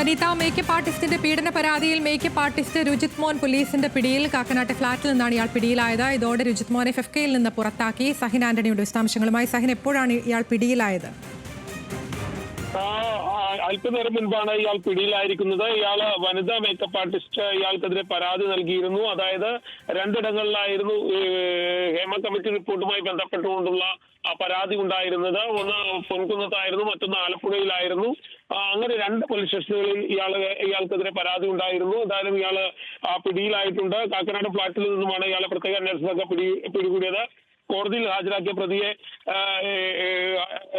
വനിത makeup ആർട്ടിസ്റ്റിന്റെ പീഡന പരാതിയിൽ makeup artist രുജിത് മോൻ പോലീസിന്റെ പിടിയിൽ. കാക്കനാട്ടെ ഫ്ളാറ്റിൽ നിന്നാണ് ഇയാൾ പിടിയിലായത്. ഇതോടെ രുജിത് മോനെ ഫെഫ്കയിൽ നിന്ന് പുറത്താക്കി. സഹിൻ ആന്റണിയുടെ വിശദാംശങ്ങളുമായി. സഹിൻ, എപ്പോഴാണ് ഇയാൾ പിടിയിലായത്? അല്പനേരം മുൻപാണ് ഇയാൾ പിടിയിലായിരിക്കുന്നത്. ഇയാള് വനിതാ മേക്കപ്പ് ആർട്ടിസ്റ്റ് ഇയാൾക്കെതിരെ പരാതി നൽകിയിരുന്നു. അതായത് രണ്ടിടങ്ങളിലായിരുന്നു ഹേമ കമ്മിറ്റി റിപ്പോർട്ടുമായി ബന്ധപ്പെട്ടുകൊണ്ടുള്ള പരാതി ഉണ്ടായിരുന്നത്. ഒന്ന് പൊൻകുന്നത്തായിരുന്നു, മറ്റൊന്ന് ആലപ്പുഴയിലായിരുന്നു. അങ്ങനെ രണ്ട് പോലീസ് സ്റ്റേഷനുകളിൽ ഇയാൾക്കെതിരെ പരാതി ഉണ്ടായിരുന്നു. എന്തായാലും ഇയാള് പിടിയിലായിട്ടുണ്ട്. കാക്കനാട് ഫ്ളാറ്റിൽ നിന്നുമാണ് ഇയാളെ പ്രത്യേക അന്വേഷണ സംഘം പിടികൂടിയത്. കോടതിയിൽ ഹാജരാക്കിയ പ്രതിയെ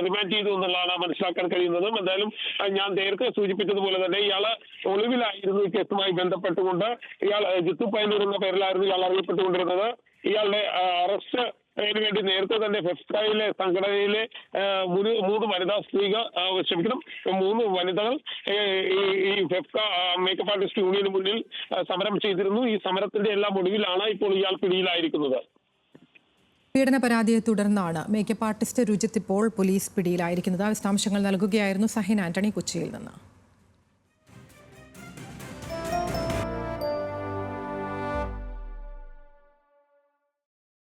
റിമാൻഡ് ചെയ്തു എന്നുള്ളതാണ് മനസ്സിലാക്കാൻ കഴിയുന്നതും. എന്തായാലും ഞാൻ നേരത്തെ സൂചിപ്പിച്ചതുപോലെ തന്നെ ഇയാള് ഒളിവിലായിരുന്നു. ഈ കേസുമായി ബന്ധപ്പെട്ടുകൊണ്ട് ഇയാൾ ജിത്തു പൈനൂർ എന്ന പേരിലായിരുന്നു ഇയാൾ അറിയപ്പെട്ടുകൊണ്ടിരുന്നത്. ഇയാളുടെ അറസ്റ്റ് വേണ്ടി നേരത്തെ തന്നെ ഫെഫ്കയിലെ സംഘടനയിലെ മൂന്ന് വനിതകൾ ഈ ഫെഫ്ക മേക്കപ്പ് ആർട്ടിസ്റ്റ് യൂണിയന് മുന്നിൽ സമരം ചെയ്തിരുന്നു. ഈ സമരത്തിന്റെ എല്ലാം ഒടുവിലാണ് ഇപ്പോൾ ഇയാൾ പിടിയിലായിരിക്കുന്നത്. പീഡന പരാതിയെ തുടർന്നാണ് മേക്കപ്പ് ആർട്ടിസ്റ്റ് രുജിത് ഇപ്പോൾ പോലീസ് പിടിയിലായിരിക്കുന്നത്. വിശദാംശങ്ങൾ നൽകുകയായിരുന്നു സഹിൻ ആന്റണി കൊച്ചിയിൽ നിന്ന്.